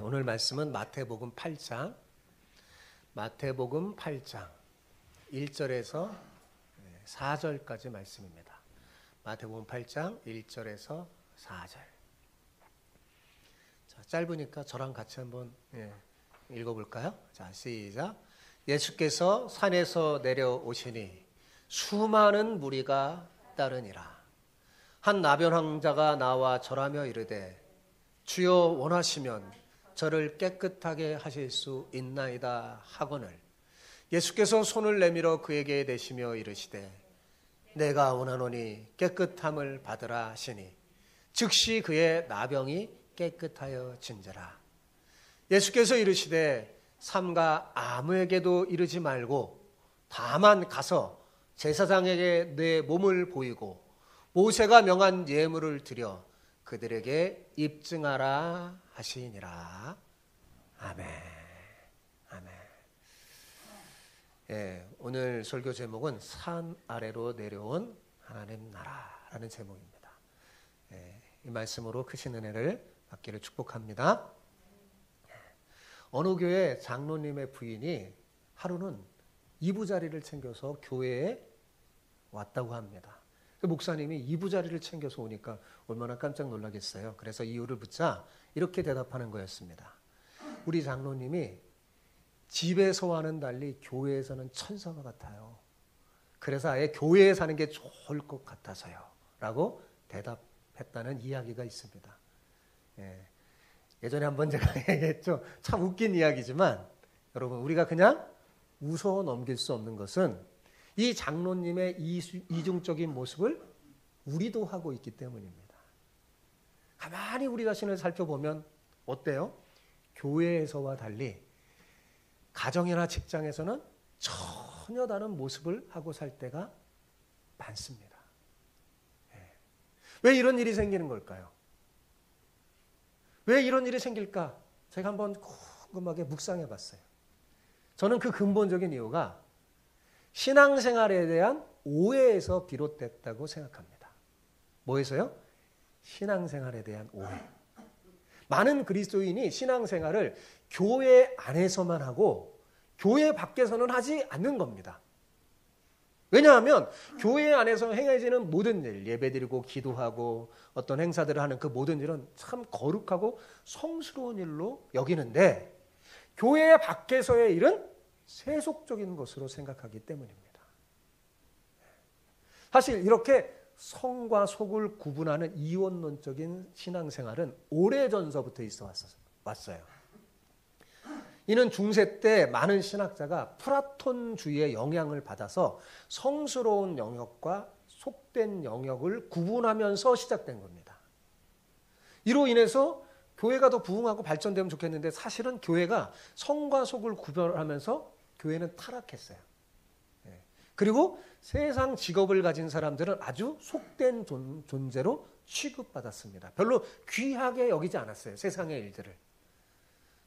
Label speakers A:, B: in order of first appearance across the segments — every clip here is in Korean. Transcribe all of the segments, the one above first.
A: 오늘 말씀은 마태복음 8장 1절에서 4절까지 말씀입니다. 마태복음 8장 1절에서 4절. 자, 짧으니까 저랑 같이 한번 읽어볼까요? 자, 시작. 예수께서 산에서 내려오시니 수많은 무리가 따르니라. 한 나병 환자가 나와 절하며 이르되 주여 원하시면 저를 깨끗하게 하실 수 있나이다 하거늘 예수께서 손을 내밀어 그에게 대시며 이르시되 내가 원하노니 깨끗함을 받으라 하시니 즉시 그의 나병이 깨끗하여 진저라. 예수께서 이르시되 삼가 아무에게도 이르지 말고 다만 가서 제사장에게 내 몸을 보이고 모세가 명한 예물을 드려 그들에게 입증하라 하시니라. 아멘. 아멘. 오늘 설교 제목은 산 아래로 내려온 하나님 나라라는 제목입니다. 이 말씀으로 크신 은혜를 받기를 축복합니다. 어느 교회 장로님의 부인이 하루는 이부자리를 챙겨서 교회에 왔다고 합니다. 목사님이 이부자리를 챙겨서 오니까 얼마나 깜짝 놀라겠어요. 그래서 이유를 묻자 이렇게 대답하는 거였습니다. 우리 장로님이 집에서와는 달리 교회에서는 천사와 같아요. 그래서 아예 교회에 사는 게 좋을 것 같아서요 라고 대답했다는 이야기가 있습니다. 예전에 한번 제가 얘기했죠. 참 웃긴 이야기지만 여러분, 우리가 그냥 웃어 넘길 수 없는 것은 이 장로님의 이중적인 모습을 우리도 하고 있기 때문입니다. 가만히 우리 자신을 살펴보면 어때요? 교회에서와 달리 가정이나 직장에서는 전혀 다른 모습을 하고 살 때가 많습니다. 왜 이런 일이 생기는 걸까요? 왜 이런 일이 생길까? 제가 한번 꼼꼼하게 묵상해 봤어요. 저는 그 근본적인 이유가 신앙생활에 대한 오해에서 비롯됐다고 생각합니다. 뭐에서요? 신앙생활에 대한 오해. 많은 그리스도인이 신앙생활을 교회 안에서만 하고 교회 밖에서는 하지 않는 겁니다. 왜냐하면 교회 안에서 행해지는 모든 일, 예배드리고 기도하고 어떤 행사들을 하는 그 모든 일은 참 거룩하고 성스러운 일로 여기는데 교회 밖에서의 일은 세속적인 것으로 생각하기 때문입니다. 사실 이렇게 성과 속을 구분하는 이원론적인 신앙생활은 오래전서부터 있어 왔어요. 이는 중세 때 많은 신학자가 플라톤주의의 영향을 받아서 성스러운 영역과 속된 영역을 구분하면서 시작된 겁니다. 이로 인해서 교회가 더 부흥하고 발전되면 좋겠는데 사실은 교회가 성과 속을 구별하면서 교회는 타락했어요. 그리고 세상 직업을 가진 사람들은 아주 속된 존재로 취급받았습니다. 별로 귀하게 여기지 않았어요. 세상의 일들을.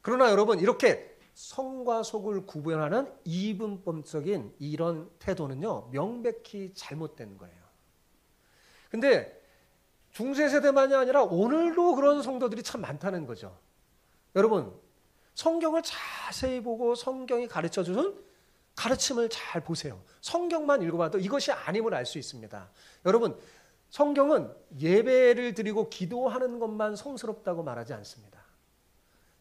A: 그러나 여러분, 이렇게 성과 속을 구별하는 이분법적인 이런 태도는요, 명백히 잘못된 거예요. 근데 중세 세대만이 아니라 오늘도 그런 성도들이 참 많다는 거죠. 여러분, 성경을 자세히 보고 성경이 가르쳐주는 가르침을 잘 보세요. 성경만 읽어봐도 이것이 아님을 알 수 있습니다. 여러분, 성경은 예배를 드리고 기도하는 것만 성스럽다고 말하지 않습니다.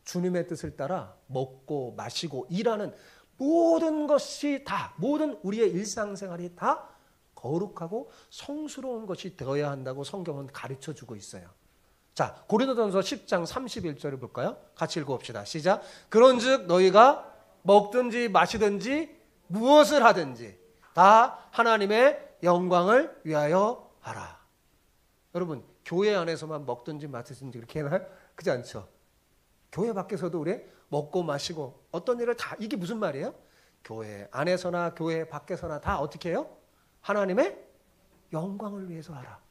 A: 주님의 뜻을 따라 먹고 마시고 일하는 모든 것이 다, 모든 우리의 일상생활이 다 거룩하고 성스러운 것이 되어야 한다고 성경은 가르쳐주고 있어요. 자, 고린도전서 10장 31절을 볼까요? 같이 읽어봅시다. 시작. 그런즉 너희가 먹든지 마시든지 무엇을 하든지 다 하나님의 영광을 위하여 하라. 여러분, 교회 안에서만 먹든지 마시든지 그렇게 해나요? 그렇지 않죠? 교회 밖에서도 우리 먹고 마시고 어떤 일을 다, 이게 무슨 말이에요? 교회 안에서나 교회 밖에서나 다 어떻게 해요? 하나님의 영광을 위해서 하라.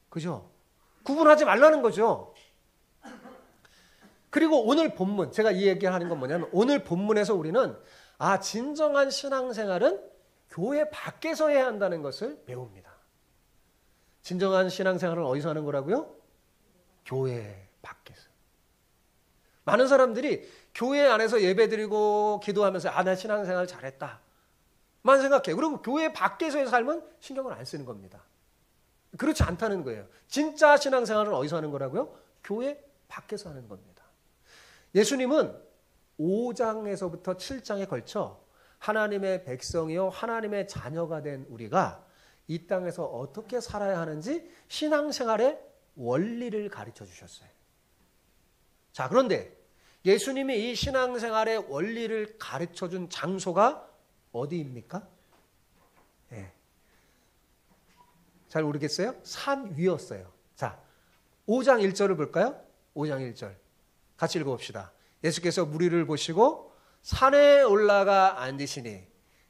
A: 그죠? 구분하지 말라는 거죠. 그리고 오늘 본문, 제가 이 얘기하는 건 뭐냐면 오늘 본문에서 우리는 진정한 신앙생활은 교회 밖에서 해야 한다는 것을 배웁니다. 진정한 신앙생활은 어디서 하는 거라고요? 교회 밖에서. 많은 사람들이 교회 안에서 예배드리고 기도하면서 나 신앙생활 잘했다 만 생각해요. 그리고 교회 밖에서의 삶은 신경을 안 쓰는 겁니다. 그렇지 않다는 거예요. 진짜 신앙생활은 어디서 하는 거라고요? 교회 밖에서 하는 겁니다. 예수님은 5장에서부터 7장에 걸쳐 하나님의 백성이요 하나님의 자녀가 된 우리가 이 땅에서 어떻게 살아야 하는지 신앙생활의 원리를 가르쳐 주셨어요. 자, 그런데 예수님이 이 신앙생활의 원리를 가르쳐 준 장소가 어디입니까? 네. 잘 모르겠어요? 산 위였어요. 자, 5장 1절을 볼까요? 5장 1절. 같이 읽어봅시다. 예수께서 무리를 보시고 산에 올라가 앉으시니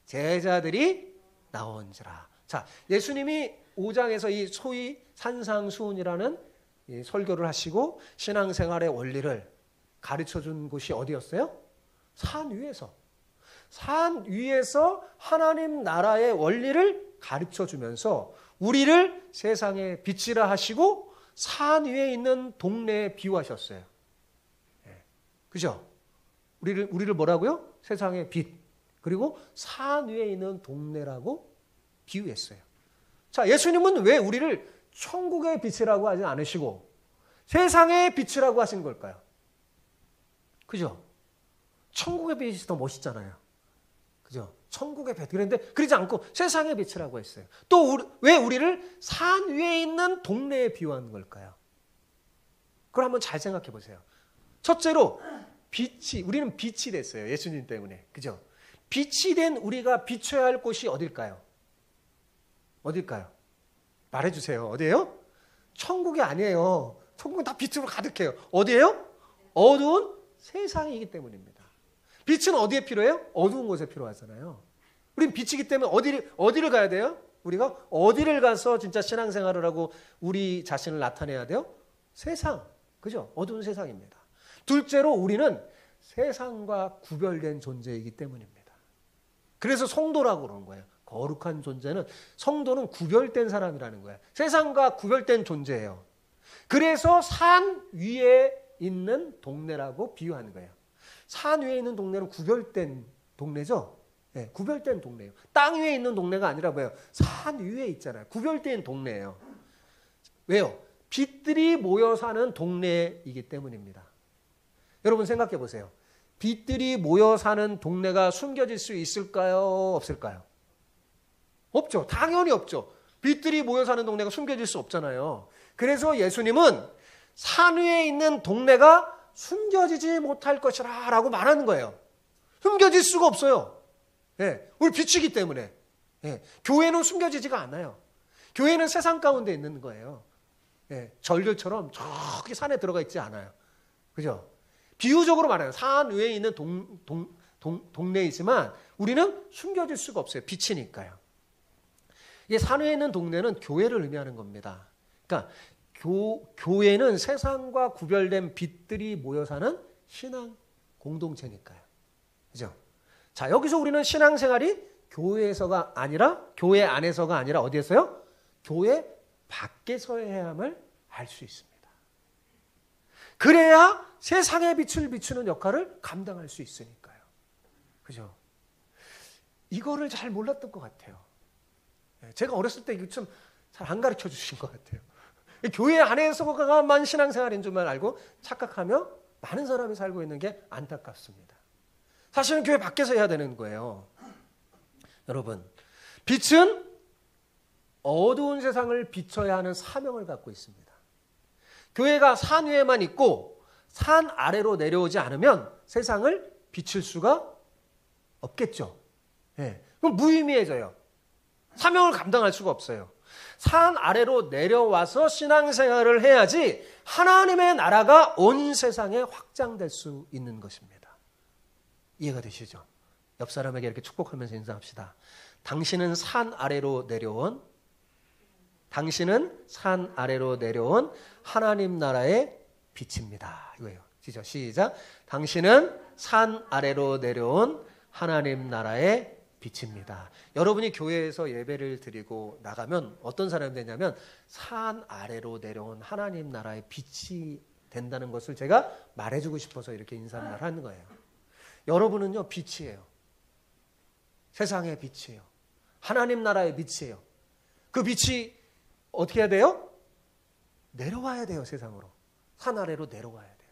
A: 제자들이 나온지라. 자, 예수님이 5장에서 이 소위 산상수훈이라는 이 설교를 하시고 신앙생활의 원리를 가르쳐 준 곳이 어디였어요? 산 위에서. 산 위에서 하나님 나라의 원리를 가르쳐 주면서 우리를 세상의 빛이라 하시고 산 위에 있는 동네에 비유하셨어요. 그죠? 우리를 뭐라고요? 세상의 빛. 그리고 산 위에 있는 동네라고 비유했어요. 자, 예수님은 왜 우리를 천국의 빛이라고 하지 않으시고 세상의 빛이라고 하신 걸까요? 그죠? 천국의 빛이 더 멋있잖아요. 그죠? 천국의 빛. 그런데 그러지 않고 세상의 빛이라고 했어요. 또 왜 우리를 산 위에 있는 동네에 비유한 걸까요? 그걸 한번 잘 생각해 보세요. 첫째로 우리는 빛이 됐어요. 예수님 때문에. 그죠? 빛이 된 우리가 비춰야 할 곳이 어딜까요? 어딜까요? 말해주세요. 어디예요? 천국이 아니에요. 천국은 다 빛으로 가득해요. 어디예요? 어두운 세상이기 때문입니다. 빛은 어디에 필요해요? 어두운 곳에 필요하잖아요. 우린 빛이기 때문에 어디를 가야 돼요? 우리가 어디를 가서 진짜 신앙생활을 하고 우리 자신을 나타내야 돼요? 세상. 그죠? 어두운 세상입니다. 둘째로 우리는 세상과 구별된 존재이기 때문입니다. 그래서 성도라고 그러는 거예요. 거룩한 존재는, 성도는 구별된 사람이라는 거예요. 세상과 구별된 존재예요. 그래서 산 위에 있는 동네라고 비유하는 거예요. 산 위에 있는 동네는 구별된 동네죠. 네, 구별된 동네예요. 땅 위에 있는 동네가 아니라 뭐예요? 산 위에 있잖아요. 구별된 동네예요. 왜요? 빛들이 모여 사는 동네이기 때문입니다. 여러분 생각해 보세요. 빛들이 모여 사는 동네가 숨겨질 수 있을까요? 없을까요? 없죠. 당연히 없죠. 빛들이 모여 사는 동네가 숨겨질 수 없잖아요. 그래서 예수님은 산 위에 있는 동네가 숨겨지지 못할 것이라 라고 말하는 거예요. 숨겨질 수가 없어요. 예, 우리 빛이기 때문에. 예, 교회는 숨겨지지가 않아요. 교회는 세상 가운데 있는 거예요. 예, 절들처럼 저기 산에 들어가 있지 않아요. 그죠? 비유적으로 말해요. 산 위에 있는 동네이지만 우리는 숨겨질 수가 없어요. 빛이니까요. 이게 산 위에 있는 동네는 교회를 의미하는 겁니다. 그러니까 교회는 세상과 구별된 빛들이 모여 사는 신앙 공동체니까요. 그죠? 자, 여기서 우리는 신앙생활이 교회에서가 아니라, 교회 안에서가 아니라 어디에서요? 교회 밖에서 해야 함을 알 수 있습니다. 그래야 세상의 빛을 비추는 역할을 감당할 수 있으니까요. 그죠? 이거를 잘 몰랐던 것 같아요. 제가 어렸을 때 이거 좀 잘 안 가르쳐 주신 것 같아요. 교회 안에서만 신앙생활인 줄만 알고 착각하며 많은 사람이 살고 있는 게 안타깝습니다. 사실은 교회 밖에서 해야 되는 거예요. 여러분, 빛은 어두운 세상을 비춰야 하는 사명을 갖고 있습니다. 교회가 산 위에만 있고 산 아래로 내려오지 않으면 세상을 비출 수가 없겠죠. 네. 그럼 무의미해져요. 사명을 감당할 수가 없어요. 산 아래로 내려와서 신앙생활을 해야지 하나님의 나라가 온 세상에 확장될 수 있는 것입니다. 이해가 되시죠? 옆 사람에게 이렇게 축복하면서 인사합시다. 당신은 산 아래로 내려온 하나님 나라의 빛입니다. 이거예요. 시작. 당신은 산 아래로 내려온 하나님 나라의 빛입니다. 여러분이 교회에서 예배를 드리고 나가면 어떤 사람이 되냐면 산 아래로 내려온 하나님 나라의 빛이 된다는 것을 제가 말해주고 싶어서 이렇게 인사말을 하는 거예요. 여러분은요, 빛이에요. 세상의 빛이에요. 하나님 나라의 빛이에요. 그 빛이 어떻게 해야 돼요? 내려와야 돼요, 세상으로. 산 아래로 내려와야 돼요.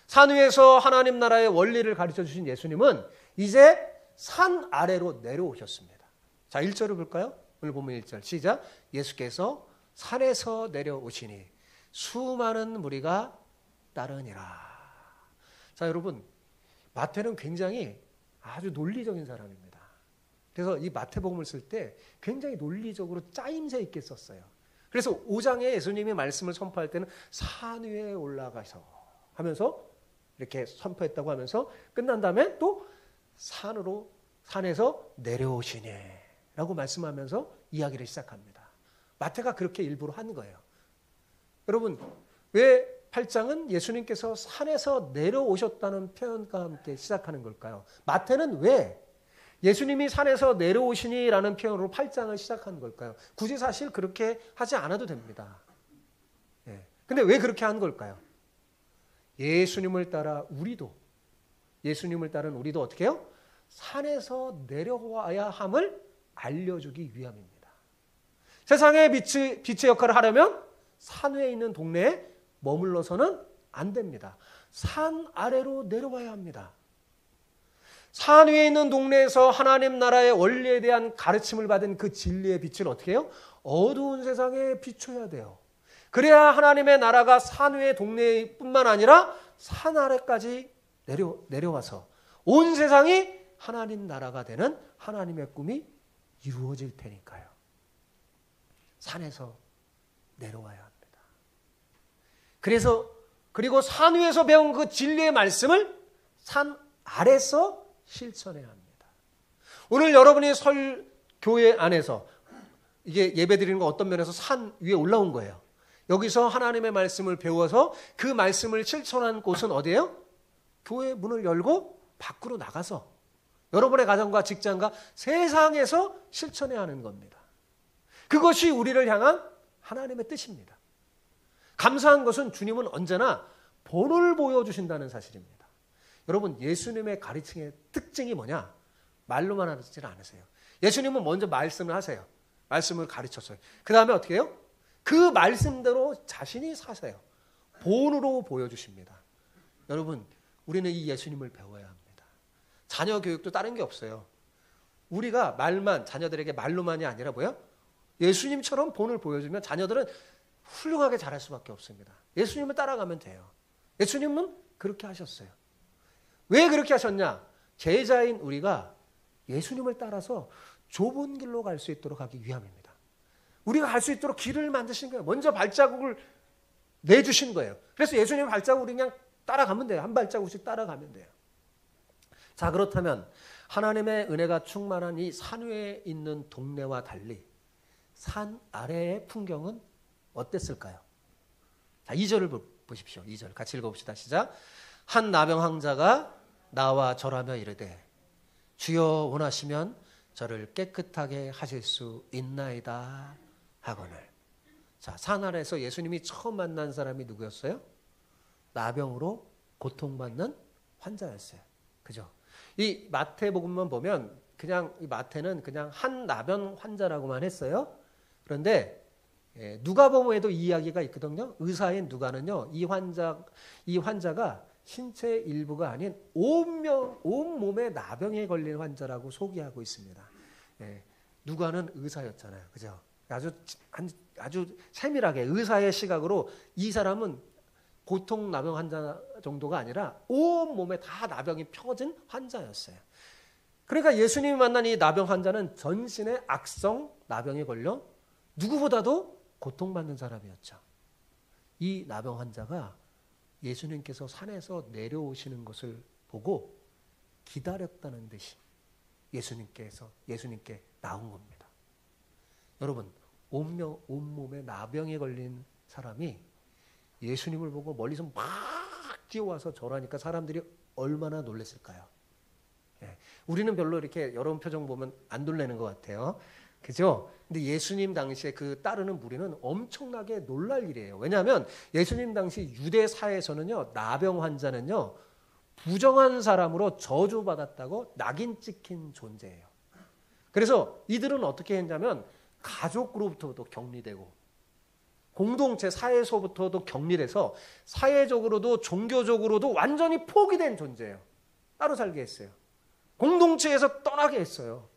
A: 산 위에서 하나님 나라의 원리를 가르쳐 주신 예수님은 이제 산 아래로 내려오셨습니다. 자, 1절을 볼까요? 오늘 보면 1절 시작. 예수께서 산에서 내려오시니 수많은 무리가 따르니라. 자, 여러분, 마태는 굉장히 아주 논리적인 사람입니다. 그래서 이 마태복음을 쓸 때 굉장히 논리적으로 짜임새 있게 썼어요. 그래서 5장에 예수님이 말씀을 선포할 때는 산 위에 올라가서 하면서 이렇게 선포했다고 하면서 끝난 다음에 또 산에서 내려오시니 라고 말씀하면서 이야기를 시작합니다. 마태가 그렇게 일부러 한 거예요. 여러분, 왜 8장은 예수님께서 산에서 내려오셨다는 표현과 함께 시작하는 걸까요? 마태는 왜 예수님이 산에서 내려오시니라는 표현으로 8장을 시작한 걸까요? 굳이 사실 그렇게 하지 않아도 됩니다. 근데 왜 그렇게 한 걸까요? 예수님을 따른 우리도 어떻게 해요? 산에서 내려와야 함을 알려주기 위함입니다. 세상의 빛의 역할을 하려면 산 위에 있는 동네에 머물러서는 안 됩니다. 산 아래로 내려와야 합니다. 산 위에 있는 동네에서 하나님 나라의 원리에 대한 가르침을 받은 그 진리의 빛을 어떻게 해요? 어두운 세상에 비춰야 돼요. 그래야 하나님의 나라가 산 위의 동네뿐만 아니라 산 아래까지 내려와서 온 세상이 하나님 나라가 되는 하나님의 꿈이 이루어질 테니까요. 산에서 내려와야 합니다. 그리고 산 위에서 배운 그 진리의 말씀을 산 아래서 실천해야 합니다. 오늘 여러분이 교회 안에서 이게 예배드리는 거 어떤 면에서 산 위에 올라온 거예요. 여기서 하나님의 말씀을 배워서 그 말씀을 실천한 곳은 어디예요? 교회 문을 열고 밖으로 나가서 여러분의 가정과 직장과 세상에서 실천해야 하는 겁니다. 그것이 우리를 향한 하나님의 뜻입니다. 감사한 것은 주님은 언제나 본을 보여주신다는 사실입니다. 여러분, 예수님의 가르침의 특징이 뭐냐? 말로만 하지 않으세요. 예수님은 먼저 말씀을 하세요. 말씀을 가르쳤어요. 그 다음에 어떻게 해요? 그 말씀대로 자신이 사세요. 본으로 보여주십니다. 여러분, 우리는 이 예수님을 배워야 합니다. 자녀 교육도 다른 게 없어요. 우리가 자녀들에게 말로만이 아니라 뭐야? 예수님처럼 본을 보여주면 자녀들은 훌륭하게 잘할 수밖에 없습니다. 예수님을 따라가면 돼요. 예수님은 그렇게 하셨어요. 왜 그렇게 하셨냐? 제자인 우리가 예수님을 따라서 좁은 길로 갈 수 있도록 하기 위함입니다. 우리가 갈 수 있도록 길을 만드신 거예요. 먼저 발자국을 내주신 거예요. 그래서 예수님의 발자국을 그냥 따라가면 돼요. 한 발자국씩 따라가면 돼요. 자, 그렇다면 하나님의 은혜가 충만한 이 산 위에 있는 동네와 달리 산 아래의 풍경은 어땠을까요? 자, 2절을 보십시오. 2절 같이 읽어봅시다. 시작. 한 나병 환자가 나와 절하며 이르되 주여 원하시면 저를 깨끗하게 하실 수 있나이다 하거늘. 자, 산 아래에서 예수님이 처음 만난 사람이 누구였어요? 나병으로 고통받는 환자였어요. 그죠? 이 마태복음만 보면 이 마태는 그냥 한 나병 환자라고만 했어요. 그런데 누가복음에도 이 이야기가 있거든요. 의사인 누가는요, 이 환자가 신체 일부가 아닌 온 몸에 나병에 걸린 환자라고 소개하고 있습니다. 누가는 의사였잖아요. 그죠? 아주 세밀하게 의사의 시각으로 이 사람은 고통 나병 환자 정도가 아니라 온 몸에 다 나병이 펴진 환자였어요. 그러니까 예수님이 만난 이 나병 환자는 전신에 악성 나병에 걸려 누구보다도 고통받는 사람이었죠. 이 나병 환자가 예수님께서 산에서 내려오시는 것을 보고 기다렸다는 듯이 예수님께 나온 겁니다. 여러분, 온몸에 나병에 걸린 사람이 예수님을 보고 멀리서 막 뛰어와서 절하니까 사람들이 얼마나 놀랐을까요? 우리는 별로 이렇게 여러분 표정 보면 안 놀라는 것 같아요. 그죠? 근데 예수님 당시에 그 따르는 무리는 엄청나게 놀랄 일이에요. 왜냐하면 예수님 당시 유대 사회에서는요, 나병 환자는요, 부정한 사람으로 저주받았다고 낙인 찍힌 존재예요. 그래서 이들은 어떻게 했냐면 가족으로부터도 격리되고 공동체 사회에서부터도 격리돼서 사회적으로도 종교적으로도 완전히 포기된 존재예요. 따로 살게 했어요. 공동체에서 떠나게 했어요.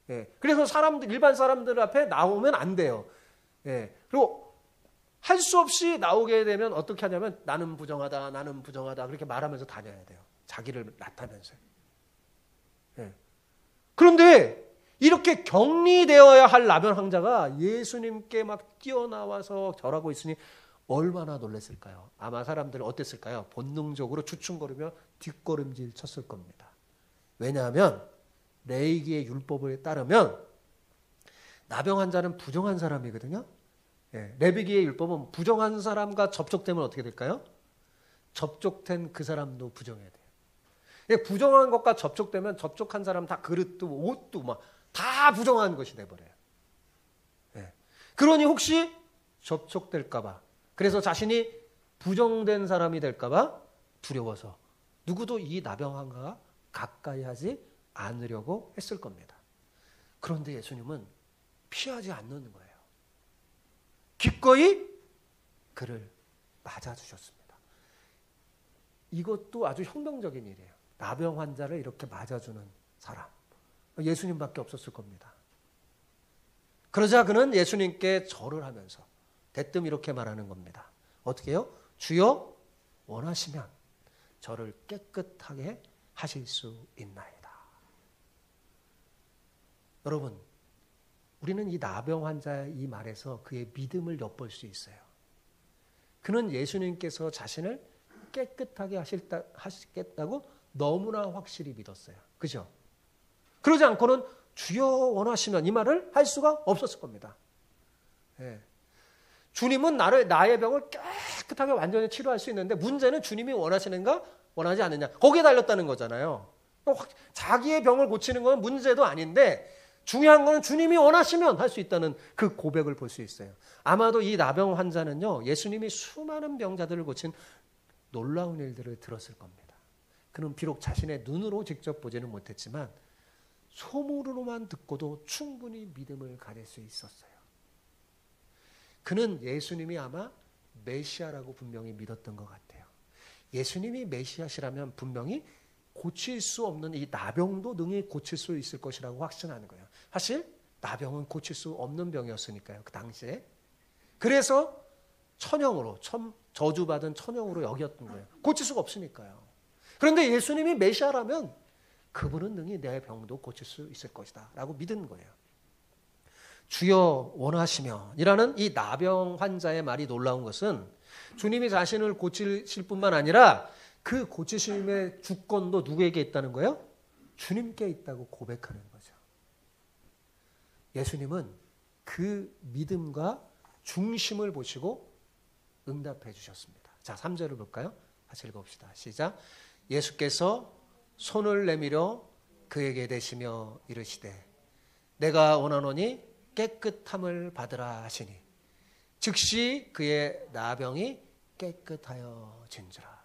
A: 예. 그래서 일반 사람들 앞에 나오면 안 돼요. 예. 그리고 할 수 없이 나오게 되면 어떻게 하냐면 나는 부정하다, 나는 부정하다 그렇게 말하면서 다녀야 돼요. 자기를 나타내면서요. 예. 그런데 이렇게 격리되어야 할 나병 환자가 예수님께 막 뛰어나와서 절하고 있으니 얼마나 놀랐을까요? 아마 사람들은 어땠을까요? 본능적으로 주춤거리며 뒷걸음질 쳤을 겁니다. 왜냐하면 레위기의 율법에 따르면 나병 환자는 부정한 사람이거든요. 예, 레위기의 율법은 부정한 사람과 접촉되면 어떻게 될까요? 접촉된 그 사람도 부정해야 돼요. 예, 부정한 것과 접촉되면 접촉한 사람 다 그릇도 옷도 막 다 부정한 것이 돼버려요. 예. 그러니 혹시 접촉될까봐, 그래서 자신이 부정된 사람이 될까봐 두려워서 누구도 이 나병 환자가 가까이 하지 않으려고 했을 겁니다. 그런데 예수님은 피하지 않는 거예요. 기꺼이 그를 맞아주셨습니다. 이것도 아주 혁명적인 일이에요. 나병 환자를 이렇게 맞아주는 사람. 예수님밖에 없었을 겁니다. 그러자 그는 예수님께 절을 하면서 대뜸 이렇게 말하는 겁니다. 어떻게 해요? 주여 원하시면 저를 깨끗하게 하실 수 있나이다. 여러분, 우리는 이 나병 환자의 이 말에서 그의 믿음을 엿볼 수 있어요. 그는 예수님께서 자신을 깨끗하게 하시겠다고 너무나 확실히 믿었어요. 그죠? 그러지 않고는 주여 원하시면 이 말을 할 수가 없었을 겁니다. 예. 주님은 나의 병을 깨끗하게 완전히 치료할 수 있는데 문제는 주님이 원하시는가 원하지 않느냐. 거기에 달렸다는 거잖아요. 자기의 병을 고치는 건 문제도 아닌데 중요한 건 주님이 원하시면 할 수 있다는 그 고백을 볼 수 있어요. 아마도 이 나병 환자는요, 예수님이 수많은 병자들을 고친 놀라운 일들을 들었을 겁니다. 그는 비록 자신의 눈으로 직접 보지는 못했지만 소문으로만 듣고도 충분히 믿음을 가질 수 있었어요. 그는 예수님이 아마 메시아라고 분명히 믿었던 것 같아요. 예수님이 메시아시라면 분명히 고칠 수 없는 이 나병도 능히 고칠 수 있을 것이라고 확신하는 거예요. 사실 나병은 고칠 수 없는 병이었으니까요. 그 당시에. 그래서 천형으로, 저주받은 천형으로 여겼던 거예요. 고칠 수가 없으니까요. 그런데 예수님이 메시아라면 그분은 능히 내 병도 고칠 수 있을 것이다 라고 믿은 거예요. 주여 원하시면 이라는 이 나병 환자의 말이 놀라운 것은 주님이 자신을 고치실 뿐만 아니라 그 고치심의 주권도 누구에게 있다는 거예요? 주님께 있다고 고백하는 거죠. 예수님은 그 믿음과 중심을 보시고 응답해 주셨습니다. 자, 3절을 볼까요? 같이 읽어봅시다. 시작. 예수께서 손을 내밀어 그에게 대시며 이르시되 내가 원하노니 깨끗함을 받으라 하시니 즉시 그의 나병이 깨끗하여 진지라.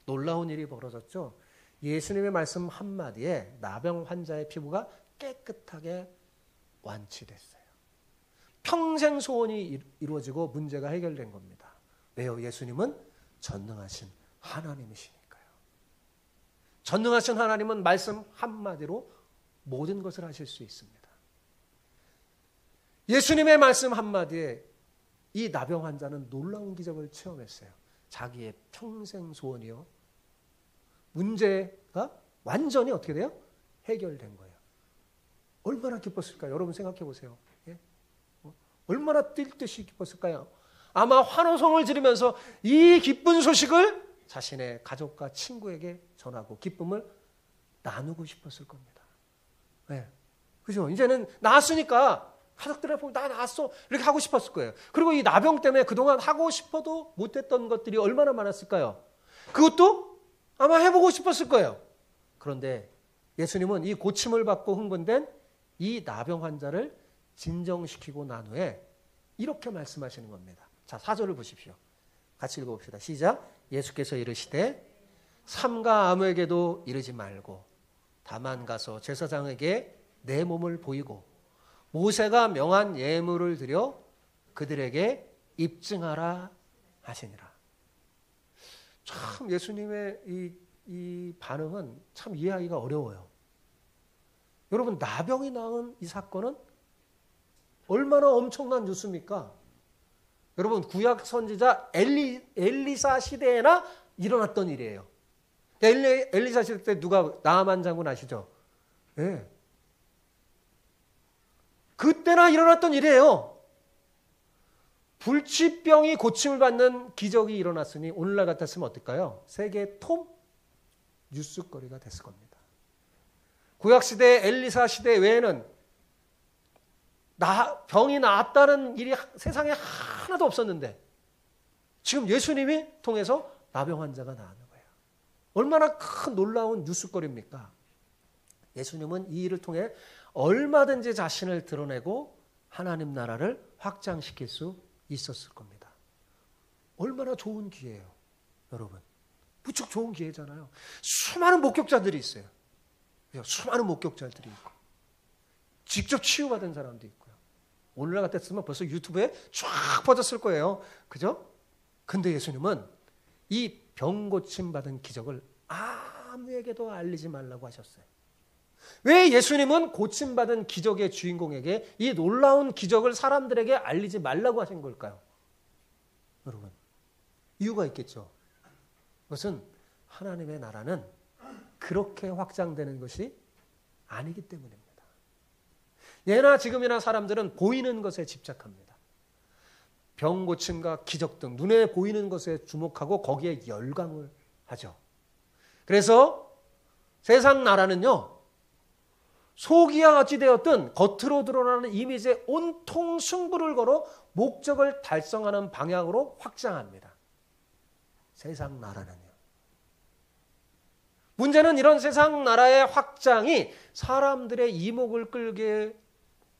A: 놀라운 일이 벌어졌죠. 예수님의 말씀 한마디에 나병 환자의 피부가 깨끗하게 완치됐어요. 평생 소원이 이루어지고 문제가 해결된 겁니다. 왜요? 예수님은 전능하신 하나님이시니까요. 전능하신 하나님은 말씀 한마디로 모든 것을 하실 수 있습니다. 예수님의 말씀 한마디에 이 나병 환자는 놀라운 기적을 체험했어요. 자기의 평생 소원이요. 문제가 완전히 어떻게 돼요? 해결된 거예요. 얼마나 기뻤을까요? 여러분 생각해 보세요. 예? 얼마나 뛸 듯이 기뻤을까요? 아마 환호성을 지르면서 이 기쁜 소식을 자신의 가족과 친구에게 전하고 기쁨을 나누고 싶었을 겁니다. 네. 그죠? 이제는 나았으니까 가족들한테 보면 나 나았어 이렇게 하고 싶었을 거예요. 그리고 이 나병 때문에 그동안 하고 싶어도 못했던 것들이 얼마나 많았을까요? 그것도 아마 해보고 싶었을 거예요. 그런데 예수님은 이 고침을 받고 흥분된 이 나병 환자를 진정시키고 난 후에 이렇게 말씀하시는 겁니다. 자, 4절을 보십시오. 같이 읽어봅시다. 시작. 예수께서 이르시되 삼가 아무에게도 이르지 말고 다만 가서 제사장에게 내 몸을 보이고 모세가 명한 예물을 드려 그들에게 입증하라 하시니라. 참 예수님의 이 반응은 참 이해하기가 어려워요. 여러분, 나병이 나은 이 사건은 얼마나 엄청난 뉴스입니까? 여러분, 구약 선지자 엘리사 시대에나 일어났던 일이에요. 엘리사 시대 때 누가 나아만 장군 아시죠? 네. 그때나 일어났던 일이에요. 불치병이 고침을 받는 기적이 일어났으니 오늘날 같았으면 어떨까요? 세계 톱 뉴스거리가 됐을 겁니다. 구약시대 엘리사 시대 외에는 병이 나았다는 일이 세상에 하나도 없었는데 지금 예수님이 통해서 나병 환자가 나는 거예요. 얼마나 큰 놀라운 뉴스거리입니까? 예수님은 이 일을 통해 얼마든지 자신을 드러내고 하나님 나라를 확장시킬 수 있었을 겁니다. 얼마나 좋은 기회예요, 여러분. 무척 좋은 기회잖아요. 수많은 목격자들이 있어요. 수많은 목격자들이 있고 직접 치유받은 사람도 있고요. 오늘날 같았으면 벌써 유튜브에 쫙 퍼졌을 거예요. 그죠? 근데 예수님은 이 병 고침 받은 기적을 아무에게도 알리지 말라고 하셨어요. 왜 예수님은 고침받은 기적의 주인공에게 이 놀라운 기적을 사람들에게 알리지 말라고 하신 걸까요? 여러분, 이유가 있겠죠. 그것은 하나님의 나라는 그렇게 확장되는 것이 아니기 때문입니다. 예나 지금이나 사람들은 보이는 것에 집착합니다. 병 고침과 기적 등 눈에 보이는 것에 주목하고 거기에 열광을 하죠. 그래서 세상 나라는요, 속이야 어찌되었든 겉으로 드러나는 이미지에 온통 승부를 걸어 목적을 달성하는 방향으로 확장합니다. 세상 나라는요. 문제는 이런 세상 나라의 확장이 사람들의 이목을 끌게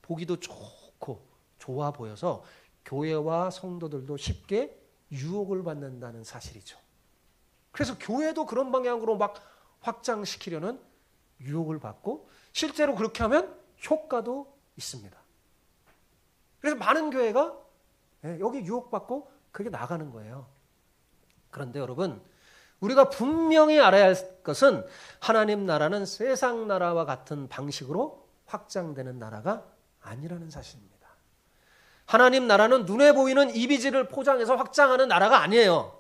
A: 보기도 좋고 좋아 보여서 교회와 성도들도 쉽게 유혹을 받는다는 사실이죠. 그래서 교회도 그런 방향으로 막 확장시키려는 유혹을 받고 실제로 그렇게 하면 효과도 있습니다. 그래서 많은 교회가 여기 유혹받고 그게 나가는 거예요. 그런데 여러분, 우리가 분명히 알아야 할 것은 하나님 나라는 세상 나라와 같은 방식으로 확장되는 나라가 아니라는 사실입니다. 하나님 나라는 눈에 보이는 이미지를 포장해서 확장하는 나라가 아니에요.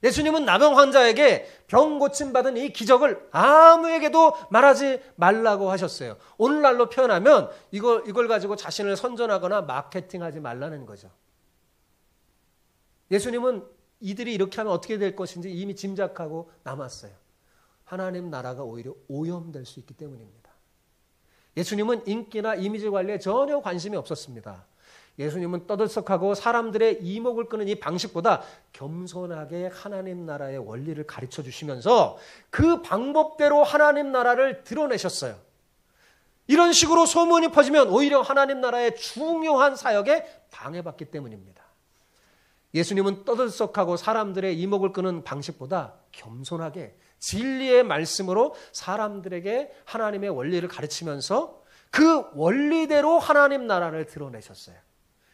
A: 예수님은 나병 환자에게 병 고침받은 이 기적을 아무에게도 말하지 말라고 하셨어요. 오늘날로 표현하면 이걸 가지고 자신을 선전하거나 마케팅하지 말라는 거죠. 예수님은 이들이 이렇게 하면 어떻게 될 것인지 이미 짐작하고 남았어요. 하나님 나라가 오히려 오염될 수 있기 때문입니다. 예수님은 인기나 이미지 관리에 전혀 관심이 없었습니다. 예수님은 떠들썩하고 사람들의 이목을 끄는 이 방식보다 겸손하게 하나님 나라의 원리를 가르쳐 주시면서 그 방법대로 하나님 나라를 드러내셨어요. 이런 식으로 소문이 퍼지면 오히려 하나님 나라의 중요한 사역에 방해받기 때문입니다. 예수님은 떠들썩하고 사람들의 이목을 끄는 방식보다 겸손하게 진리의 말씀으로 사람들에게 하나님의 원리를 가르치면서 그 원리대로 하나님 나라를 드러내셨어요.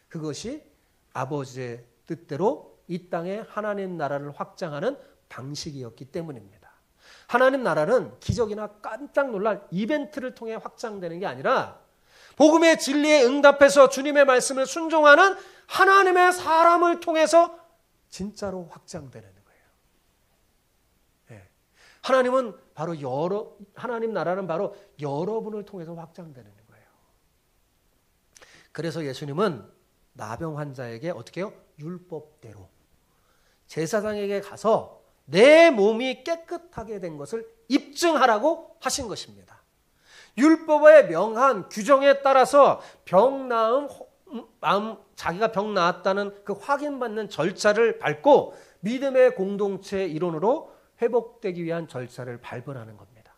A: 그것이 아버지의 뜻대로 이 땅에 하나님 나라를 확장하는 방식이었기 때문입니다. 하나님 나라는 기적이나 깜짝 놀랄 이벤트를 통해 확장되는 게 아니라 복음의 진리에 응답해서 주님의 말씀을 순종하는 하나님의 사람을 통해서 진짜로 확장되는 거예요. 하나님 나라는 바로 여러분을 통해서 확장되는 거예요. 그래서 예수님은 나병 환자에게 어떻게 해요? 율법대로 제사장에게 가서 내 몸이 깨끗하게 된 것을 입증하라고 하신 것입니다. 율법에 명한 규정에 따라서 자기가 병 나았다는 그 확인받는 절차를 밟고 믿음의 공동체 일원으로 회복되기 위한 절차를 밟으라는 겁니다.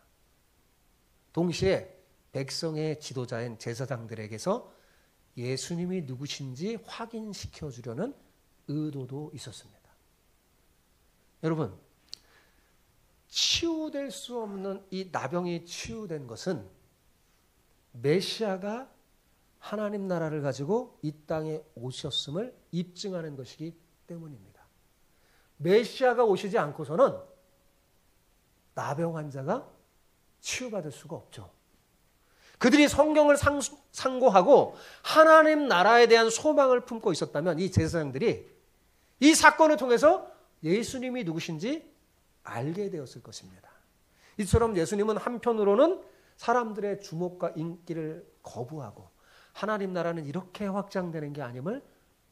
A: 동시에 백성의 지도자인 제사장들에게서 예수님이 누구신지 확인시켜 주려는 의도도 있었습니다. 여러분, 치유될 수 없는 이 나병이 치유된 것은 메시아가 하나님 나라를 가지고 이 땅에 오셨음을 입증하는 것이기 때문입니다. 메시아가 오시지 않고서는 나병 환자가 치유받을 수가 없죠. 그들이 성경을 상고하고 하나님 나라에 대한 소망을 품고 있었다면 이 제사장들이 이 사건을 통해서 예수님이 누구신지 알게 되었을 것입니다. 이처럼 예수님은 한편으로는 사람들의 주목과 인기를 거부하고 하나님 나라는 이렇게 확장되는 게 아님을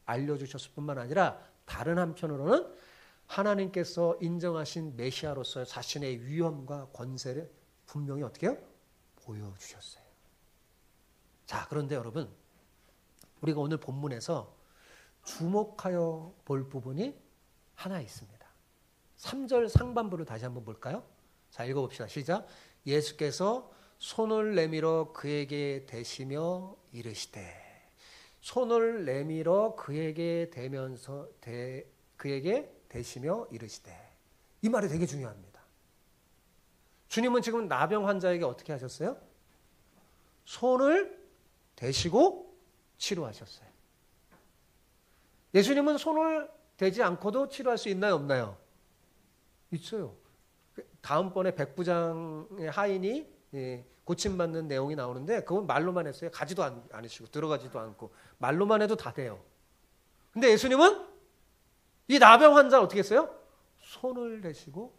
A: 알려주셨을 뿐만 아니라 다른 한편으로는 하나님께서 인정하신 메시아로서의 자신의 위엄과 권세를 분명히 어떻게 해요? 보여주셨어요. 자, 그런데 여러분, 우리가 오늘 본문에서 주목하여 볼 부분이 하나 있습니다. 3절 상반부를 다시 한번 볼까요? 자, 읽어봅시다. 시작. 예수께서 손을 내밀어 그에게 대시며 이르시되, 손을 내밀어 그에게 대면서 그에게 대시며 이르시되. 이 말이 되게 중요합니다. 주님은 지금 나병 환자에게 어떻게 하셨어요? 손을 대시고 치료하셨어요. 예수님은 손을 대지 않고도 치료할 수 있나요, 없나요? 있어요. 다음번에 백부장의 하인이 고침받는 내용이 나오는데 그건 말로만 했어요. 가지도 않으시고 들어가지도 않고 말로만 해도 다 돼요. 근데 예수님은 이 나병 환자를 어떻게 했어요? 손을 대시고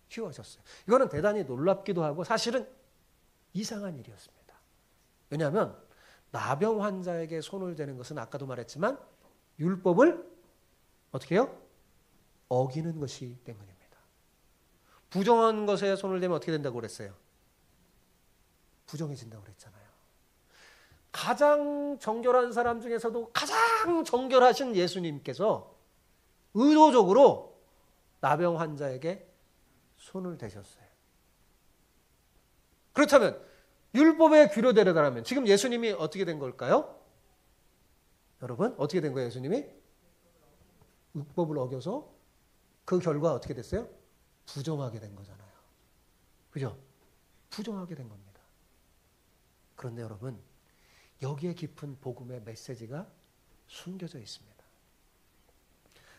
A: 치유하셨어요. 이거는 대단히 놀랍기도 하고 사실은 이상한 일이었습니다. 왜냐하면 나병 환자에게 손을 대는 것은 아까도 말했지만 율법을 어떻게 해요? 어기는 것이기 때문입니다. 부정한 것에 손을 대면 어떻게 된다고 그랬어요? 부정해진다고 그랬잖아요. 가장 정결한 사람 중에서도 가장 정결하신 예수님께서 의도적으로 나병 환자에게 손을 대셨어요. 그렇다면 율법에 귀로되려면 지금 예수님이 어떻게 된 걸까요? 여러분, 어떻게 된 거예요, 예수님이? 율법을 어겨서 그 결과 어떻게 됐어요? 부정하게 된 거잖아요. 그죠? 부정하게 된 겁니다. 그런데 여러분, 여기에 깊은 복음의 메시지가 숨겨져 있습니다.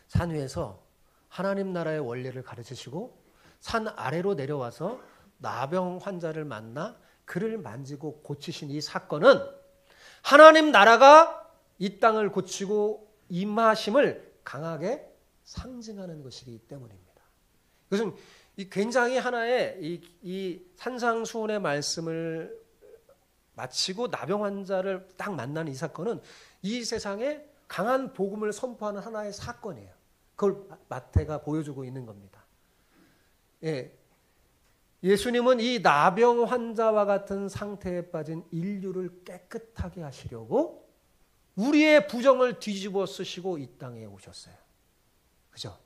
A: 산 위에서 하나님 나라의 원리를 가르치시고 산 아래로 내려와서 나병 환자를 만나 그를 만지고 고치신 이 사건은 하나님 나라가 이 땅을 고치고 임하심을 강하게 상징하는 것이기 때문입니다. 이것은 굉장히 하나의 이 산상수훈의 말씀을 마치고 나병 환자를 딱 만나는 이 사건은 이 세상에 강한 복음을 선포하는 하나의 사건이에요. 그걸 마태가 보여주고 있는 겁니다. 예. 예수님은 이 나병 환자와 같은 상태에 빠진 인류를 깨끗하게 하시려고 우리의 부정을 뒤집어 쓰시고 이 땅에 오셨어요. 그죠?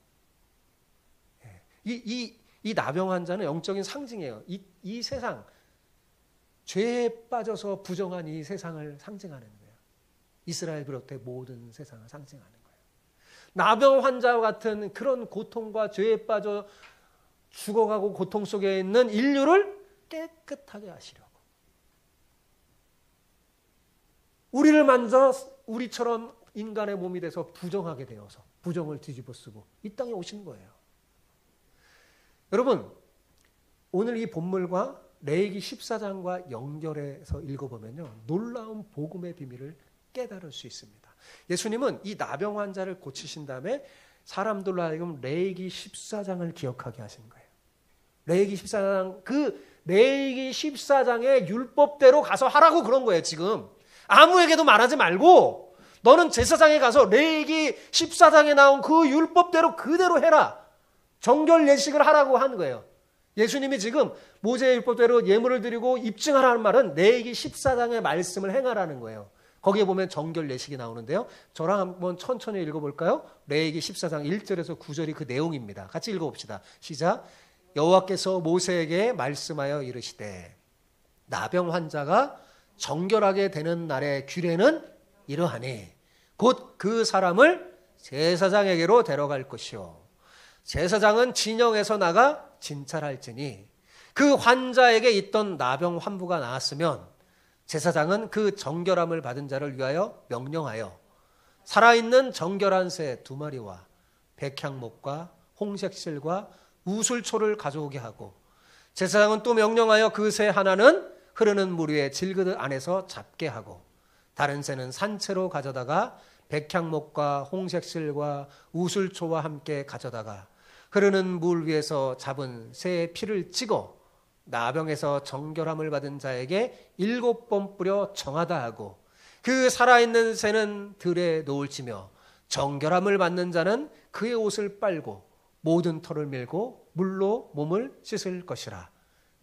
A: 예. 이 나병 환자는 영적인 상징이에요. 이 세상, 죄에 빠져서 부정한 이 세상을 상징하는 거예요. 이스라엘 비롯해 모든 세상을 상징하는 거예요. 나병 환자와 같은 그런 고통과 죄에 빠져 죽어가고 고통 속에 있는 인류를 깨끗하게 하시려고. 우리를 만져 우리처럼 인간의 몸이 돼서 부정하게 되어서 부정을 뒤집어 쓰고 이 땅에 오신 거예요. 여러분, 오늘 이 본문과 레위기 14장과 연결해서 읽어보면요, 놀라운 복음의 비밀을 깨달을 수 있습니다. 예수님은 이 나병 환자를 고치신 다음에 사람들로 하여금 레위기 14장을 기억하게 하신 거예요. 레위기 14장, 그 레위기 14장의 율법대로 가서 하라고 그런 거예요, 지금. 아무에게도 말하지 말고 너는 제사장에 가서 레위기 14장에 나온 그 율법대로 그대로 해라. 정결 예식을 하라고 한 거예요. 예수님이 지금 모세의 율법대로 예물을 드리고 입증하라는 말은 레위기 14장의 말씀을 행하라는 거예요. 거기에 보면 정결 예식이 나오는데요. 저랑 한번 천천히 읽어볼까요? 레위기 14장 1절에서 9절이 그 내용입니다. 같이 읽어봅시다. 시작. 여호와께서 모세에게 말씀하여 이르시되 나병 환자가 정결하게 되는 날의 규례는 이러하니 곧 그 사람을 제사장에게로 데려갈 것이요 제사장은 진영에서 나가 진찰할지니 그 환자에게 있던 나병 환부가 나았으면 제사장은 그 정결함을 받은 자를 위하여 명령하여 살아있는 정결한 새 2마리와 백향목과 홍색실과 우슬초를 가져오게 하고 제사장은 또 명령하여 그 새 하나는 흐르는 물 위에 질그릇 안에서 잡게 하고 다른 새는 산채로 가져다가 백향목과 홍색실과 우슬초와 함께 가져다가 흐르는 물 위에서 잡은 새의 피를 찍어 나병에서 정결함을 받은 자에게 7번 뿌려 정하다 하고 그 살아있는 새는 들에 놓을지며 정결함을 받는 자는 그의 옷을 빨고 모든 털을 밀고 물로 몸을 씻을 것이라.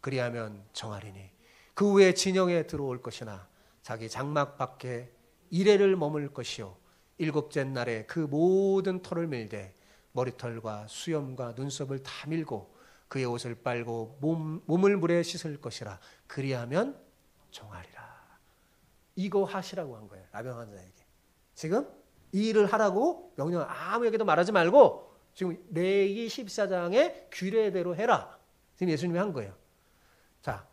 A: 그리하면 정하리니 그 후에 진영에 들어올 것이나 자기 장막 밖에 이레를 머물 것이요 7째 날에 그 모든 털을 밀되 머리털과 수염과 눈썹을 다 밀고 그의 옷을 빨고 몸을 물에 씻을 것이라. 그리하면 정하리라. 이거 하시라고 한 거예요. 나병 환자에게. 지금 이 일을 하라고 명령 아무에게도 말하지 말고 지금 레위기 14장의 규례대로 해라. 지금 예수님이 한 거예요. 자,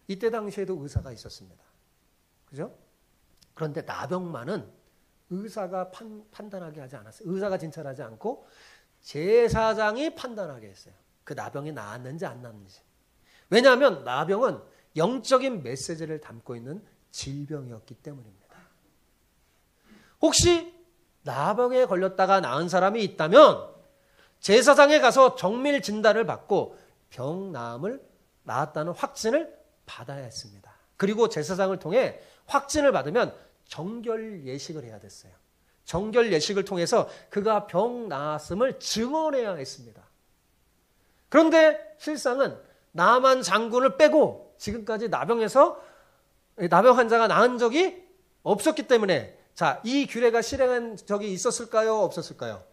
A: 이때 당시에도 의사가 있었습니다. 그죠? 그런데 나병만은 의사가 판단하게 하지 않았어요. 의사가 진찰하지 않고 제사장이 판단하게 했어요. 그 나병이 나았는지 안 나았는지. 왜냐하면 나병은 영적인 메시지를 담고 있는 질병이었기 때문입니다. 혹시 나병에 걸렸다가 나은 사람이 있다면 제사장에 가서 정밀 진단을 받고 병 나았다는 확진을 받아야 했습니다. 그리고 제사장을 통해 확진을 받으면 정결 예식을 해야 됐어요. 정결 예식을 통해서 그가 병 나았음을 증언해야 했습니다. 그런데 실상은 나만 장군을 빼고 지금까지 나병 환자가 나은 적이 없었기 때문에 자, 이 규례가 실행한 적이 있었을까요? 없었을까요?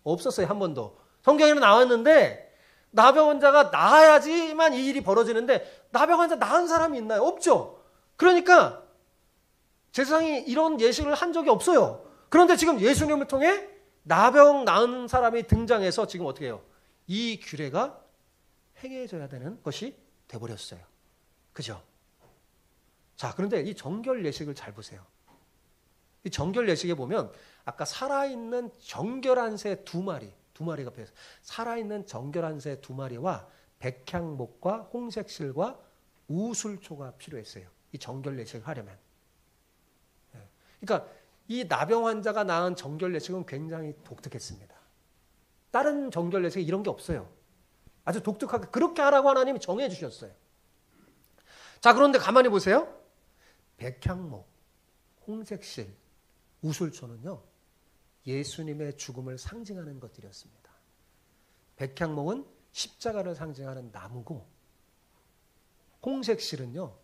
A: 없었어요. 한 번도. 성경에는 나왔는데 나병 환자가 나아야지만 이 일이 벌어지는데 나병 환자 나은 사람이 있나요? 없죠. 그러니까 제사장이 이런 예식을 한 적이 없어요. 그런데 지금 예수님을 통해 나병 나은 사람이 등장해서 지금 어떻게 해요? 이 규례가 행해져야 되는 것이 돼버렸어요. 그죠? 자, 그런데 이 정결 예식을 잘 보세요. 이 정결 예식에 보면 아까 살아있는 정결한 새 2마리가 필요해요. 살아있는 정결한 새 2마리와 백향목과 홍색실과 우술초가 필요했어요. 이 정결 예식을 하려면. 그러니까 이 나병 환자가 낳은 정결 예식은 굉장히 독특했습니다. 다른 정결 예식에 이런 게 없어요. 아주 독특하게 그렇게 하라고 하나님이 정해 주셨어요. 자, 그런데 가만히 보세요. 백향목, 홍색실, 우술초는요. 예수님의 죽음을 상징하는 것들이었습니다. 백향목은 십자가를 상징하는 나무고 홍색실은요.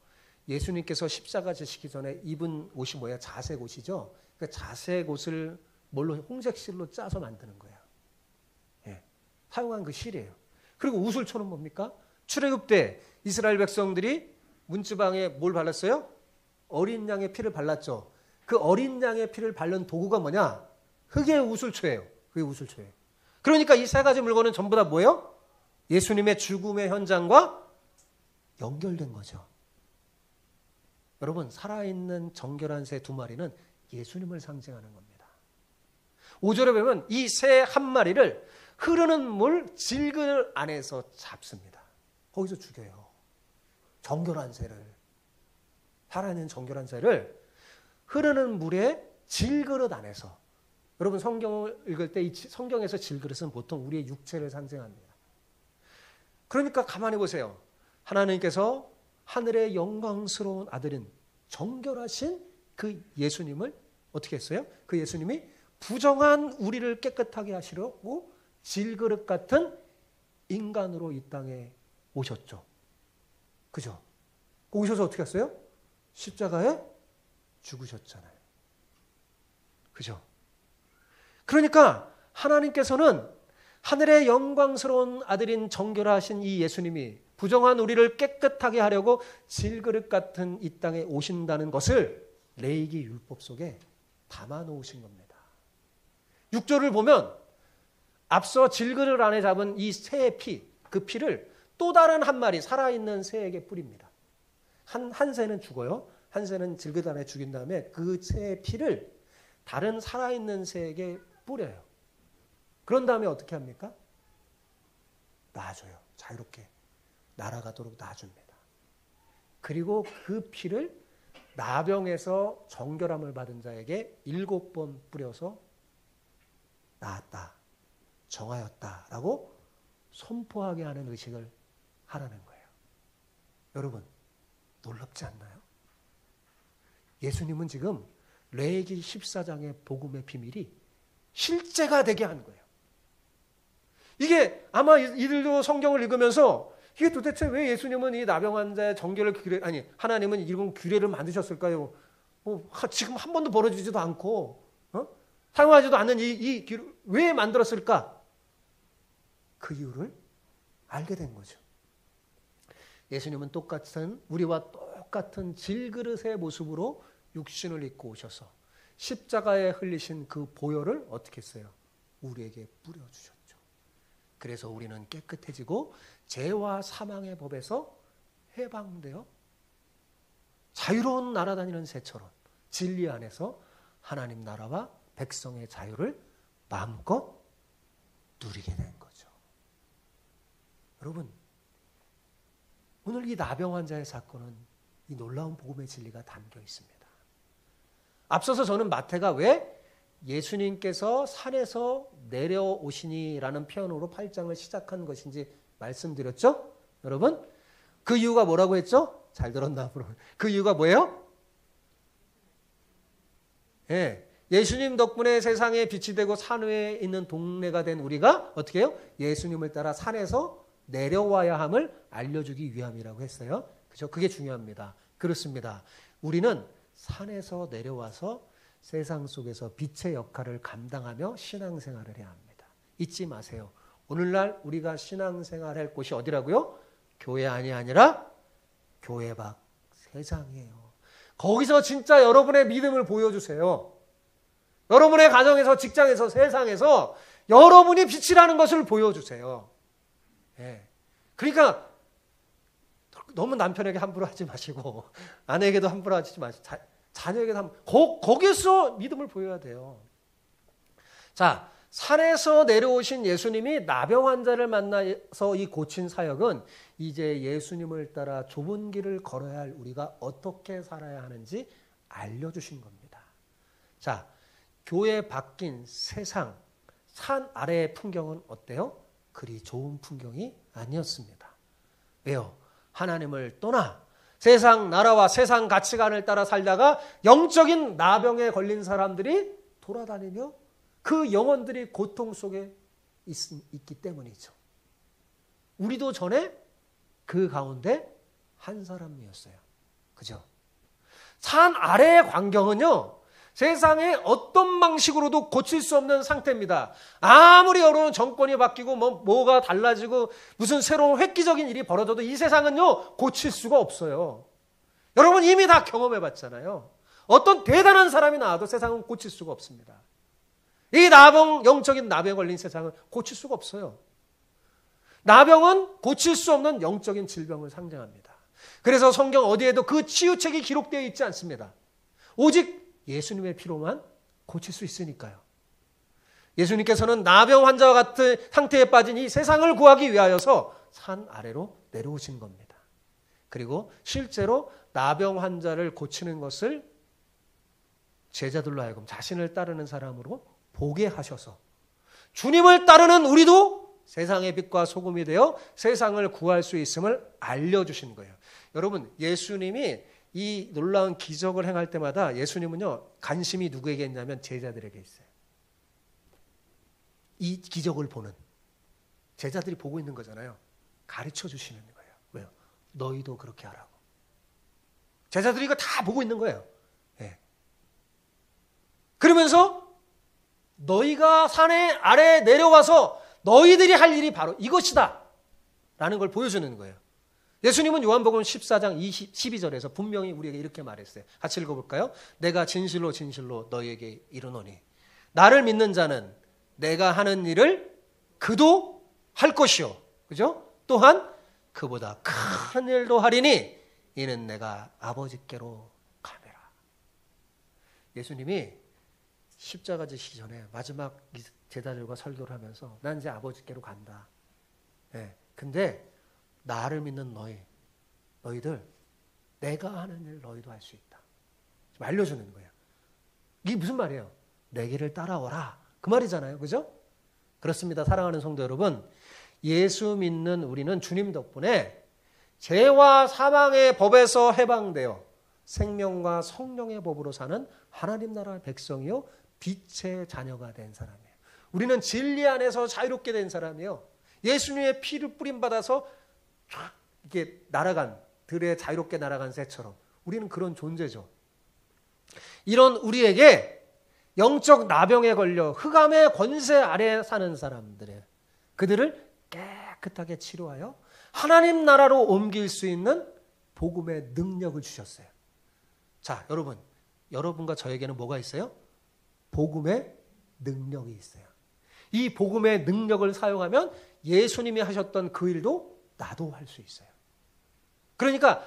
A: 예수님께서 십자가 지시기 전에 입은 옷이 뭐야? 자색 옷이죠. 그 자색 옷을 뭘로 홍색실로 짜서 만드는 거예요. 예, 사용한 그 실이에요. 그리고 우술초는 뭡니까? 출애굽 때 이스라엘 백성들이 문지방에 뭘 발랐어요? 어린 양의 피를 발랐죠. 그 어린 양의 피를 바른 도구가 뭐냐? 흙의 우술초예요. 그게 우술초예요. 그러니까 이 세 가지 물건은 전부 다 뭐예요? 예수님의 죽음의 현장과 연결된 거죠. 여러분, 살아있는 정결한 새 2마리는 예수님을 상징하는 겁니다. 5절에 보면 이 새 한 마리를 흐르는 물 질그릇 안에서 잡습니다. 거기서 죽여요. 정결한 새를, 살아있는 정결한 새를 흐르는 물에 질그릇 안에서. 여러분, 성경을 읽을 때 이 성경에서 질그릇은 보통 우리의 육체를 상징합니다. 그러니까 가만히 보세요. 하나님께서 하늘의 영광스러운 아들인 정결하신 그 예수님을 어떻게 했어요? 그 예수님이 부정한 우리를 깨끗하게 하시려고 질그릇 같은 인간으로 이 땅에 오셨죠. 그죠? 오셔서 어떻게 했어요? 십자가에 죽으셨잖아요. 그죠? 그러니까 하나님께서는 하늘의 영광스러운 아들인 정결하신 이 예수님이 부정한 우리를 깨끗하게 하려고 질그릇 같은 이 땅에 오신다는 것을 레위기 율법 속에 담아 놓으신 겁니다. 6절을 보면 앞서 질그릇 안에 잡은 이 새의 피, 그 피를 또 다른 한 마리 살아있는 새에게 뿌립니다. 한 새는 죽어요. 한 새는 질그릇 안에 죽인 다음에 그 새의 피를 다른 살아있는 새에게 뿌려요. 그런 다음에 어떻게 합니까? 놔줘요. 자유롭게 날아가도록 놔줍니다. 그리고 그 피를 나병에서 정결함을 받은 자에게 7번 뿌려서 나았다, 정하였다라고 선포하게 하는 의식을 하라는 거예요. 여러분, 놀랍지 않나요? 예수님은 지금 레위기 14장의 복음의 비밀이 실제가 되게 한 거예요. 이게 아마 이들도 성경을 읽으면서 이게 도대체 왜 예수님은 이 나병 환자의 정결을 하나님은 이런 규례를 만드셨을까요? 지금 한 번도 벌어지지도 않고 사용하지도 않는 이 규례를 왜 만들었을까? 그 이유를 알게 된 거죠. 예수님은 우리와 똑같은 질그릇의 모습으로 육신을 입고 오셔서 십자가에 흘리신 그 보혈을 어떻게 했어요? 우리에게 뿌려주셨죠. 그래서 우리는 깨끗해지고 죄와 사망의 법에서 해방되어 자유로운 날아다니는 새처럼 진리 안에서 하나님 나라와 백성의 자유를 마음껏 누리게 된 거죠. 여러분, 오늘 이 나병 환자의 사건은 이 놀라운 복음의 진리가 담겨 있습니다. 앞서서 저는 마태가 왜 예수님께서 산에서 내려오시니라는 표현으로 8장을 시작한 것인지 말씀드렸죠? 여러분, 그 이유가 뭐라고 했죠? 잘 들었나? 그 이유가 뭐예요? 예수님 덕분에 세상에 빛이 되고 산 위에 있는 동네가 된 우리가 어떻게 해요? 예수님을 따라 산에서 내려와야 함을 알려주기 위함이라고 했어요. 그죠? 그게 중요합니다. 그렇습니다. 우리는 산에서 내려와서 세상 속에서 빛의 역할을 감당하며 신앙생활을 해야 합니다. 잊지 마세요. 오늘날 우리가 신앙생활할 곳이 어디라고요? 교회 안이 아니라 교회 밖 세상이에요. 거기서 진짜 여러분의 믿음을 보여주세요. 여러분의 가정에서, 직장에서, 세상에서 여러분이 빛이라는 것을 보여주세요. 그러니까 너무 남편에게 함부로 하지 마시고 아내에게도 함부로 하지 마시고 자녀에게도 거기서 믿음을 보여야 돼요. 자, 산에서 내려오신 예수님이 나병 환자를 만나서 이 고친 사역은 이제 예수님을 따라 좁은 길을 걸어야 할 우리가 어떻게 살아야 하는지 알려주신 겁니다. 자, 교회 바뀐 세상, 산 아래의 풍경은 어때요? 그리 좋은 풍경이 아니었습니다. 왜요? 하나님을 떠나 세상 나라와 세상 가치관을 따라 살다가 영적인 나병에 걸린 사람들이 돌아다니며 그 영혼들이 고통 속에 있기 때문이죠. 우리도 전에 그 가운데 한 사람이었어요. 그죠? 산 아래의 광경은요, 세상에 어떤 방식으로도 고칠 수 없는 상태입니다. 아무리 여러분 정권이 바뀌고 뭐가 달라지고 무슨 새로운 획기적인 일이 벌어져도 이 세상은요, 고칠 수가 없어요. 여러분 이미 다 경험해 봤잖아요. 어떤 대단한 사람이 나와도 세상은 고칠 수가 없습니다. 이 영적인 나병에 걸린 세상은 고칠 수가 없어요. 나병은 고칠 수 없는 영적인 질병을 상징합니다. 그래서 성경 어디에도 그 치유책이 기록되어 있지 않습니다. 오직 예수님의 피로만 고칠 수 있으니까요. 예수님께서는 나병 환자와 같은 상태에 빠진 이 세상을 구하기 위하여서 산 아래로 내려오신 겁니다. 그리고 실제로 나병 환자를 고치는 것을 제자들로 하여금 자신을 따르는 사람으로 보게 하셔서 주님을 따르는 우리도 세상의 빛과 소금이 되어 세상을 구할 수 있음을 알려주신 거예요. 여러분, 예수님이 이 놀라운 기적을 행할 때마다 예수님은요, 관심이 누구에게 있냐면 제자들에게 있어요. 이 기적을 보는 제자들이 보고 있는 거잖아요. 가르쳐 주시는 거예요. 왜요? 너희도 그렇게 하라고. 제자들이 이거 다 보고 있는 거예요. 그러면서 너희가 산에 아래에 내려와서 너희들이 할 일이 바로 이것이다 라는 걸 보여주는 거예요. 예수님은 요한복음 14장 12절에서 분명히 우리에게 이렇게 말했어요. 같이 읽어볼까요? 내가 진실로 진실로 너희에게 이르노니 나를 믿는 자는 내가 하는 일을 그도 할 것이요. 그죠? 또한 그보다 큰 일도 하리니 이는 내가 아버지께로 가매라. 예수님이 십자가 지시기 전에 마지막 제자들과 설교를 하면서 난 이제 아버지께로 간다. 네. 근데 나를 믿는 너희들 내가 하는 일 너희도 할 수 있다. 좀 알려주는 거예요. 이게 무슨 말이에요? 내 길을 따라오라. 그 말이잖아요. 그죠? 그렇습니다. 사랑하는 성도 여러분. 예수 믿는 우리는 주님 덕분에 죄와 사망의 법에서 해방되어 생명과 성령의 법으로 사는 하나님 나라의 백성이요. 빛의 자녀가 된 사람이에요. 우리는 진리 안에서 자유롭게 된 사람이에요. 예수님의 피를 뿌림받아서 이렇게 날아간, 들에 자유롭게 날아간 새처럼 우리는 그런 존재죠. 이런 우리에게 영적 나병에 걸려 흑암의 권세 아래 사는 사람들의 그들을 깨끗하게 치료하여 하나님 나라로 옮길 수 있는 복음의 능력을 주셨어요. 자, 여러분과 저에게는 뭐가 있어요? 복음의 능력이 있어요. 이 복음의 능력을 사용하면 예수님이 하셨던 그 일도 나도 할 수 있어요. 그러니까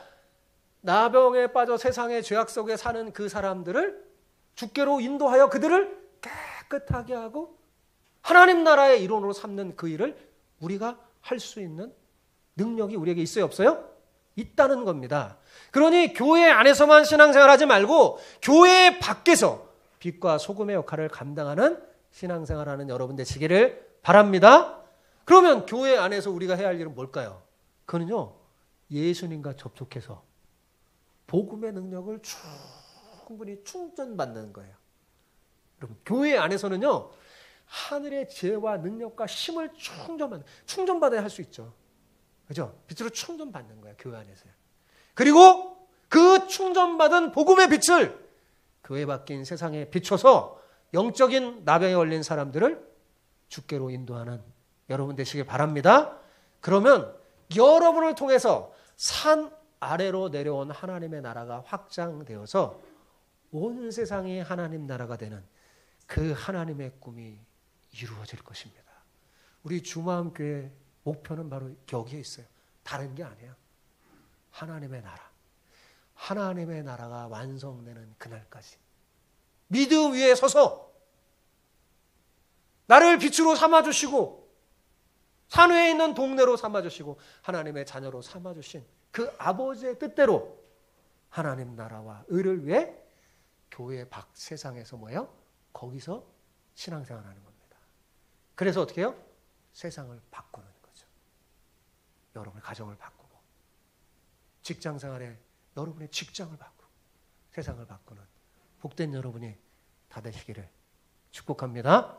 A: 나병에 빠져 세상의 죄악 속에 사는 그 사람들을 주께로 인도하여 그들을 깨끗하게 하고 하나님 나라의 일원으로 삼는 그 일을 우리가 할 수 있는 능력이 우리에게 있어요, 없어요? 있다는 겁니다. 그러니 교회 안에서만 신앙생활하지 말고 교회 밖에서 빛과 소금의 역할을 감당하는 신앙생활하는 여러분 되시기를 바랍니다. 그러면 교회 안에서 우리가 해야 할 일은 뭘까요? 그거는요, 예수님과 접촉해서 복음의 능력을 충분히 충전받는 거예요. 여러분, 교회 안에서는요, 하늘의 지혜와 능력과 힘을 충전받아야 할 수 있죠. 그죠? 빛으로 충전받는 거예요, 교회 안에서요. 그리고 그 충전받은 복음의 빛을 교회 밖인 세상에 비춰서 영적인 나병에 걸린 사람들을 주께로 인도하는 여러분 되시길 바랍니다. 그러면 여러분을 통해서 산 아래로 내려온 하나님의 나라가 확장되어서 온 세상이 하나님 나라가 되는 그 하나님의 꿈이 이루어질 것입니다. 우리 주마음교회 목표는 바로 여기에 있어요. 다른 게 아니에요. 하나님의 나라. 하나님의 나라가 완성되는 그날까지 믿음 위에 서서 나를 빛으로 삼아주시고 산 위에 있는 동네로 삼아주시고 하나님의 자녀로 삼아주신 그 아버지의 뜻대로 하나님 나라와 의를 위해 교회 밖 세상에서 뭐예요? 거기서 신앙생활하는 겁니다. 그래서 어떻게 해요? 세상을 바꾸는 거죠. 여러분의 가정을 바꾸고 직장생활에 여러분의 직장을 바꾸고 세상을 바꾸는 복된 여러분이 다 되시기를 축복합니다.